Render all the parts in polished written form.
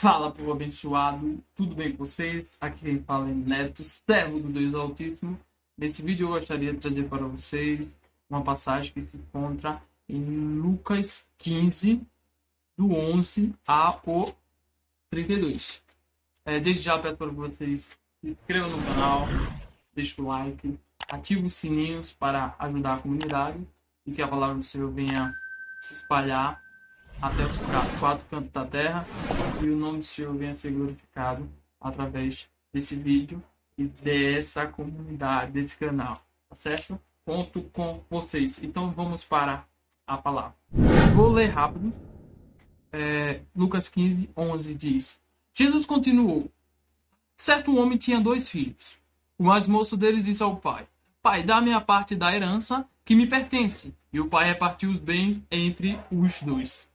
Fala, povo abençoado, tudo bem com vocês? Aqui quem fala é Neto, servo do Deus Altíssimo. Nesse vídeo eu gostaria de trazer para vocês uma passagem que se encontra em Lucas 15, do 11 ao 32. Desde já peço para vocês se inscrevam no canal, deixem o like, ativem os sininhos para ajudar a comunidade e que a palavra do Senhor venha se espalhar até os quatro cantos da terra e o nome do Senhor venha ser glorificado através desse vídeo e dessa comunidade, desse canal, tá certo? Conto com vocês. Então vamos para a palavra. Vou ler rápido. Lucas 15, 11 diz: Jesus continuou: certo homem tinha 2 filhos. O mais moço deles disse ao pai: Pai, dá-me a parte da herança que me pertence. E o pai repartiu os bens entre os 2.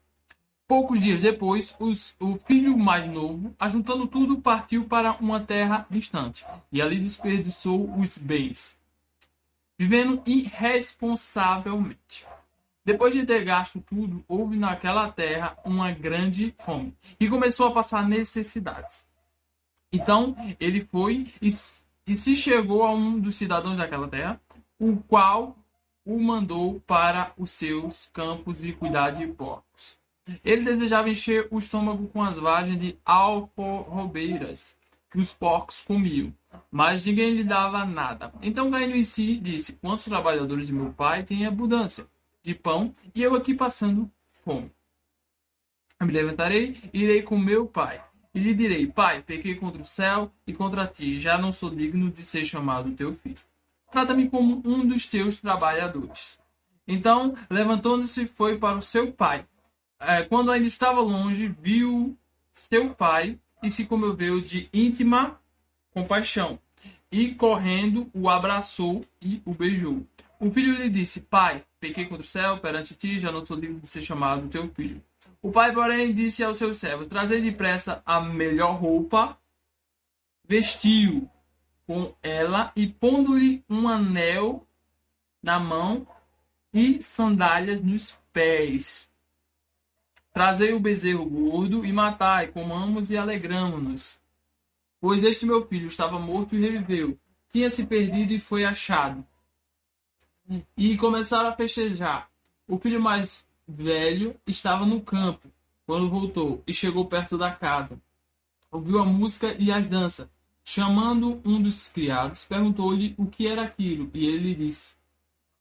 Poucos dias depois, o filho mais novo, ajuntando tudo, partiu para uma terra distante e ali desperdiçou os bens, vivendo irresponsavelmente. Depois de ter gasto tudo, houve naquela terra uma grande fome e começou a passar necessidades. Então ele foi e se chegou a um dos cidadãos daquela terra, o qual o mandou para os seus campos e cuidar de porcos. Ele desejava encher o estômago com as vagens de alforrobeiras que os porcos comiam, mas ninguém lhe dava nada. Então, caindo em si, disse: quantos trabalhadores de meu pai têm abundância de pão, e eu aqui passando fome? Eu me levantarei e irei com meu pai, e lhe direi: Pai, pequei contra o céu e contra ti, já não sou digno de ser chamado teu filho. Trata-me como um dos teus trabalhadores. Então, levantando-se, foi para o seu pai. Quando ainda estava longe, viu seu pai e se comoveu de íntima compaixão. E correndo, o abraçou e o beijou. O filho lhe disse: Pai, pequei contra o céu perante ti, já não sou digno de ser chamado teu filho. O pai, porém, disse aos seus servos: Trazei depressa a melhor roupa, vestiu com ela e pondo-lhe um anel na mão e sandálias nos pés. Trazei o bezerro gordo e matai, comamos e alegramo-nos. Pois este meu filho estava morto e reviveu, tinha se perdido e foi achado. E começaram a festejar. O filho mais velho estava no campo, quando voltou, e chegou perto da casa. Ouviu a música e as danças. Chamando um dos criados, perguntou-lhe o que era aquilo, e ele lhe disse: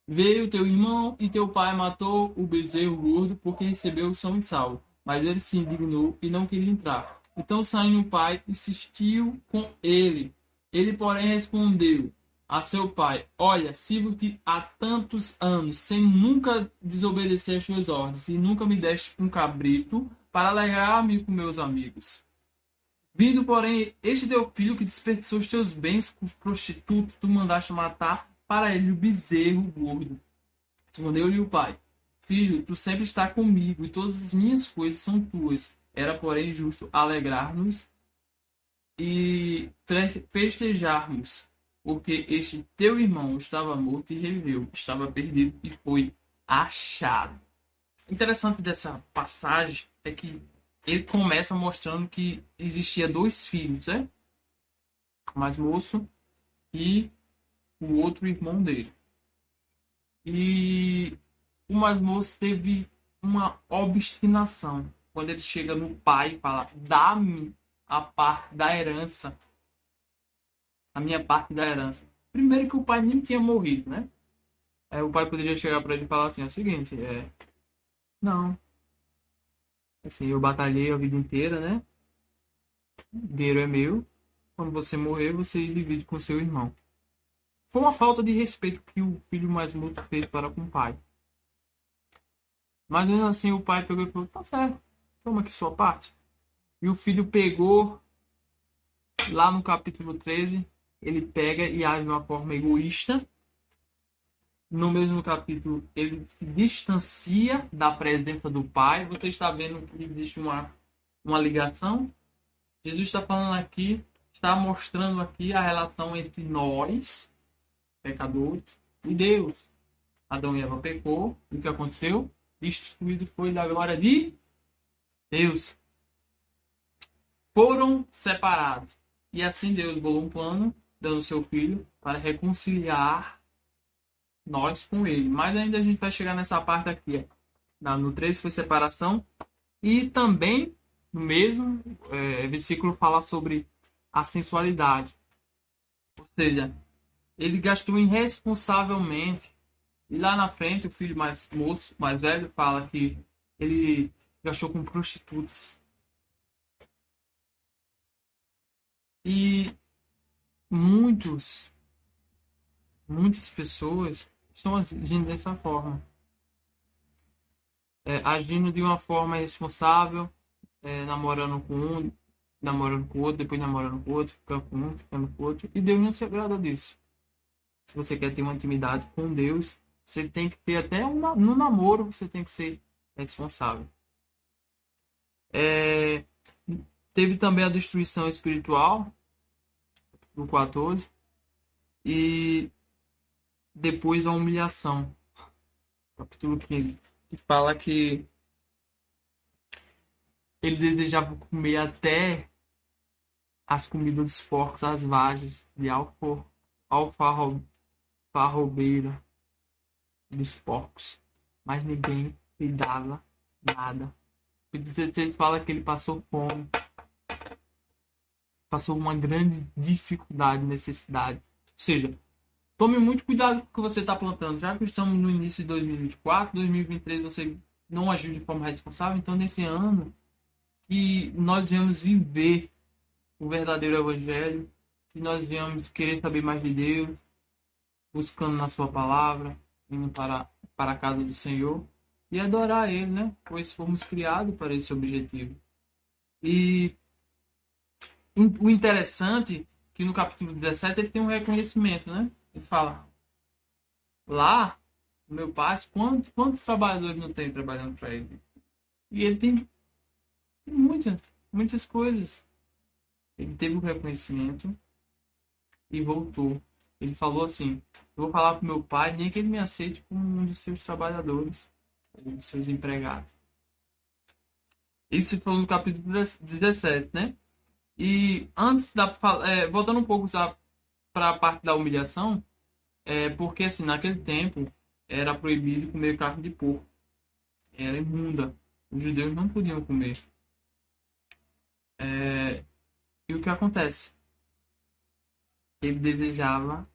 Veio teu irmão e teu pai matou o bezerro gordo porque recebeu são e salvo. Mas ele se indignou e não queria entrar. Então saindo o pai, insistiu com ele. Ele, porém, respondeu a seu pai: Olha, sirvo-te há tantos anos, sem nunca desobedecer as tuas ordens, e nunca me deste um cabrito para alegrar-me com meus amigos. Vindo, porém, este teu filho que desperdiçou os teus bens com os prostitutos, tu mandaste matar para ele o bezerro gordo. Respondeu-lhe o pai: Filho, tu sempre está comigo e todas as minhas coisas são tuas. Era, porém, justo alegrar-nos e festejarmos, porque este teu irmão estava morto e reviveu, estava perdido e foi achado. O interessante dessa passagem é que ele começa mostrando que existia 2 filhos, né? O mais moço e o outro irmão dele. E o mais moço teve uma obstinação. Quando ele chega no pai e fala: dá-me a parte da herança. A minha parte da herança. Primeiro que o pai nem tinha morrido, né? O pai poderia chegar para ele e falar assim: é o seguinte, não. Assim, eu batalhei a vida inteira, né? O dinheiro é meu. Quando você morrer, você divide com seu irmão. Foi uma falta de respeito que o filho mais moço fez para com o pai. Mas mesmo assim o pai pegou e falou: tá certo, toma aqui sua parte. E o filho pegou, lá no capítulo 13, ele pega e age de uma forma egoísta. No mesmo capítulo, ele se distancia da presença do pai. Você está vendo que existe uma ligação? Jesus está falando aqui, está mostrando aqui a relação entre nós, pecadores, e Deus. Adão e Eva pecou, e o que aconteceu? Destituído foi da glória de Deus. foram separados. E assim Deus bolou um plano, dando seu filho, para reconciliar nós com ele. Mas ainda a gente vai chegar nessa parte aqui. No 13 foi separação. E também, no mesmo versículo, fala sobre a sensualidade. Ou seja, ele gastou irresponsavelmente. E lá na frente, o filho mais moço, mais velho, fala que ele gastou com prostitutas. E muitas pessoas estão agindo dessa forma. Agindo de uma forma irresponsável, namorando com um, namorando com o outro, depois namorando com o outro, ficando com um, ficando com o outro. E Deus não se agrada disso. Se você quer ter uma intimidade com Deus, você tem que ter até no namoro, você tem que ser responsável. Teve também a destruição espiritual, no 14, e depois a humilhação, capítulo 15, que fala que ele desejava comer até as comidas dos porcos, as vagens de alfarrobeira dos porcos, mas ninguém lhe dava nada. O 16 fala que ele passou fome, passou uma grande dificuldade, necessidade. Ou seja, tome muito cuidado com o que você está plantando. Já que estamos no início de 2024, 2023 você não agiu de forma responsável, então nesse ano que nós viemos viver o verdadeiro evangelho, que nós viemos querer saber mais de Deus, buscando na sua palavra, indo para a casa do Senhor e adorar Ele, né? Pois fomos criados para esse objetivo. E o interessante é que no capítulo 17 ele tem um reconhecimento, né? Ele fala, lá, meu pai, quantos trabalhadores não tem trabalhando para ele? E ele tem muitas coisas. Ele teve o reconhecimento e voltou. Ele falou assim, eu vou falar para meu pai, nem que ele me aceite como um dos seus trabalhadores, um dos seus empregados. Isso foi no capítulo 17, né? E antes voltando um pouco para a parte da humilhação, porque assim, naquele tempo era proibido comer carne de porco. Era imunda. Os judeus não podiam comer. E o que acontece? Ele desejava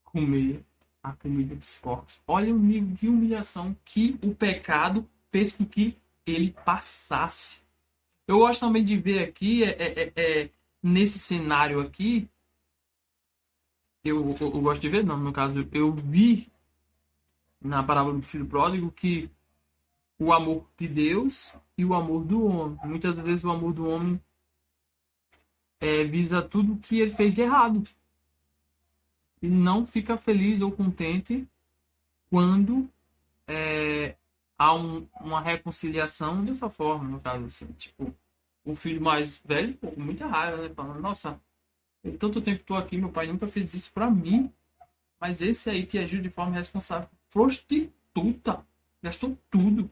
comer a comida dos porcos. Olha o nível de humilhação que o pecado fez com que ele passasse. Eu gosto também de ver aqui, nesse cenário aqui, eu gosto de ver, não, no caso, eu vi na parábola do filho pródigo que o amor de Deus e o amor do homem. Muitas vezes o amor do homem visa tudo que ele fez de errado. E não fica feliz ou contente quando há uma reconciliação dessa forma, no caso assim. Tipo, o filho mais velho, com muita raiva, né? Falando, nossa, eu tanto tempo estou aqui, meu pai nunca fez isso pra mim. Mas esse aí que agiu de forma irresponsável, prostituta, gastou tudo.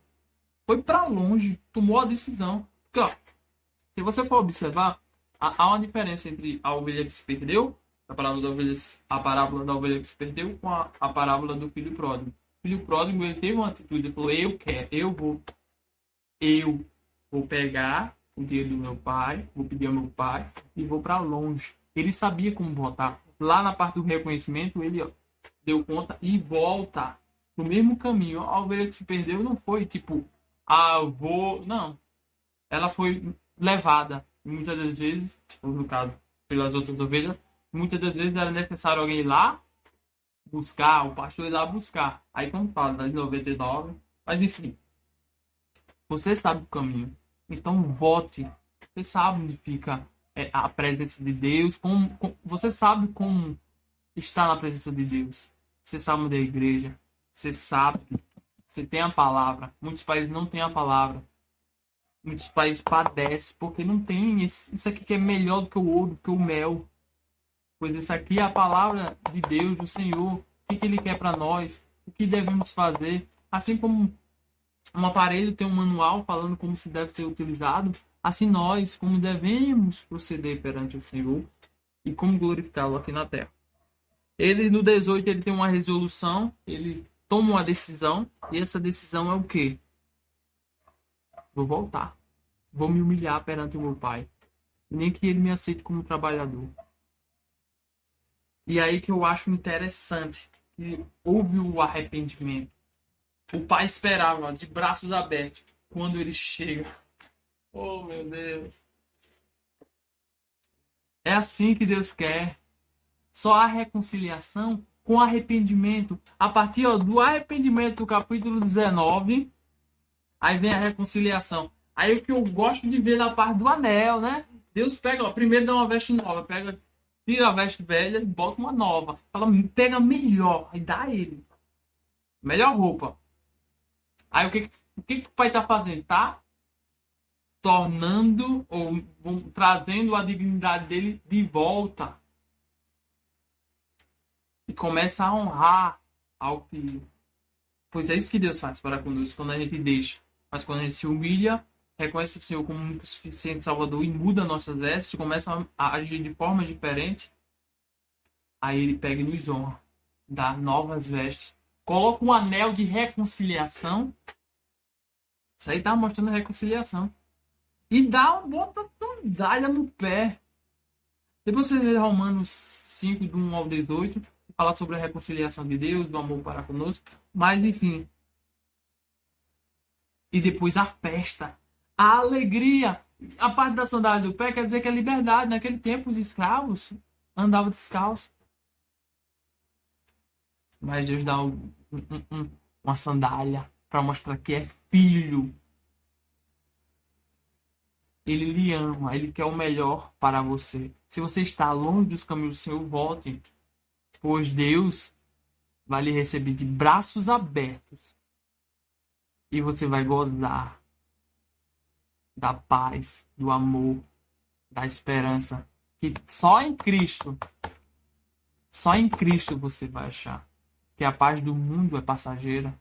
Foi pra longe, tomou a decisão. Porque, ó, se você for observar, há uma diferença entre a ovelha que se perdeu, a parábola da ovelha que se perdeu, com a parábola do filho pródigo. O filho pródigo, ele teve uma atitude, ele falou, eu vou pegar o dinheiro do meu pai, vou pedir ao meu pai e vou para longe. Ele sabia como voltar. Lá na parte do reconhecimento, ele deu conta e volta no mesmo caminho. A ovelha que se perdeu não foi tipo, eu vou... Não. Ela foi levada. E muitas das vezes, ou no caso, pelas outras ovelhas, muitas das vezes era necessário alguém ir lá buscar, o pastor ir lá buscar. Aí quando fala das 99, mas enfim, você sabe o caminho. Então vote. Você sabe onde fica a presença de Deus. Você sabe como está na presença de Deus. Você sabe onde é a igreja. Você sabe. Você tem a palavra. Muitos países não têm a palavra. Muitos países padecem porque não tem isso aqui que é melhor do que o ouro, do que o mel. Pois isso aqui é a palavra de Deus, do Senhor. O que Ele quer para nós. O que devemos fazer. Assim como um aparelho tem um manual falando como se deve ser utilizado, assim nós, como devemos proceder perante o Senhor e como glorificá-lo aqui na terra. Ele, no 18, ele tem uma resolução, ele toma uma decisão, e essa decisão é o quê? Vou voltar. Vou me humilhar perante o meu pai. Nem que ele me aceite como trabalhador. E aí que eu acho interessante que houve o arrependimento. O pai esperava de braços abertos quando ele chega. Oh, meu Deus. É assim que Deus quer. Só há reconciliação com arrependimento. A partir do arrependimento do capítulo 19, aí vem a reconciliação. Aí o que eu gosto de ver na parte do anel, né? Deus pega, ó, primeiro dá uma veste nova, tira a veste velha e bota uma nova. Fala, pega melhor, aí dá a ele. Melhor roupa. Aí o que o pai tá fazendo? Tá tornando, ou trazendo a dignidade dele de volta. E começa a honrar ao filho. Pois é isso que Deus faz para conosco, quando a gente deixa. Mas quando a gente se humilha, reconhece o Senhor como único suficiente Salvador e muda nossas vestes, começa a agir de forma diferente, aí ele pega e nos honra, dá novas vestes, coloca um anel de reconciliação. Isso aí tá mostrando a reconciliação. E bota sandália no pé. Depois você lê Romanos 5, do 1 ao 18, fala sobre a reconciliação de Deus, do amor para conosco. Mas, enfim. E depois a festa. A alegria. A parte da sandália do pé quer dizer que é liberdade. Naquele tempo, os escravos andavam descalços. Mas Deus dá uma sandália para mostrar que é filho. Ele lhe ama, ele quer o melhor para você. Se você está longe dos caminhos do Senhor, volte, pois Deus vai lhe receber de braços abertos e você vai gozar da paz, do amor, da esperança que só em Cristo você vai achar. Que a paz do mundo é passageira.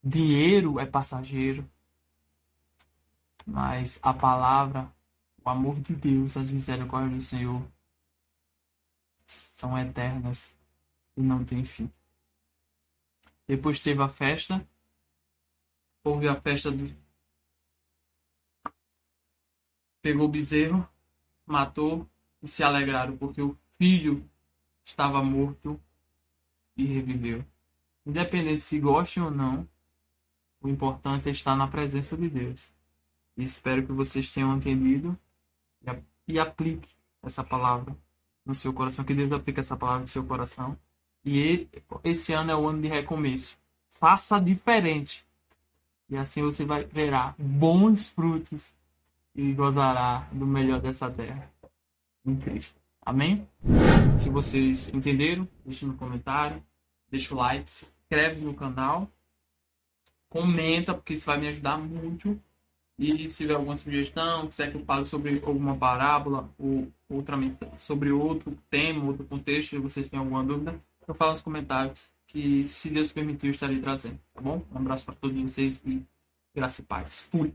Dinheiro é passageiro. Mas a palavra, o amor de Deus, as misericórdias do Senhor são eternas e não tem fim. Depois teve a festa. Houve a festa do... Pegou o bezerro, matou e se alegraram, porque o filho estava morto e reviveu. Independente se gostem ou não, o importante é estar na presença de Deus. E espero que vocês tenham entendido e aplique essa palavra no seu coração. Que Deus aplique essa palavra no seu coração. E esse ano é o ano de recomeço. Faça diferente. E assim você verá bons frutos e gozará do melhor dessa terra em Cristo. Amém? Se vocês entenderam, deixe no comentário, deixa o like, se inscreve no canal, comenta, porque isso vai me ajudar muito. E se tiver alguma sugestão, quiser que eu fale sobre alguma parábola ou sobre outro tema, outro contexto, se vocês têm alguma dúvida, eu falo nos comentários que, se Deus permitir, eu estarei trazendo, tá bom? Um abraço para todos vocês e graça e paz. Fui!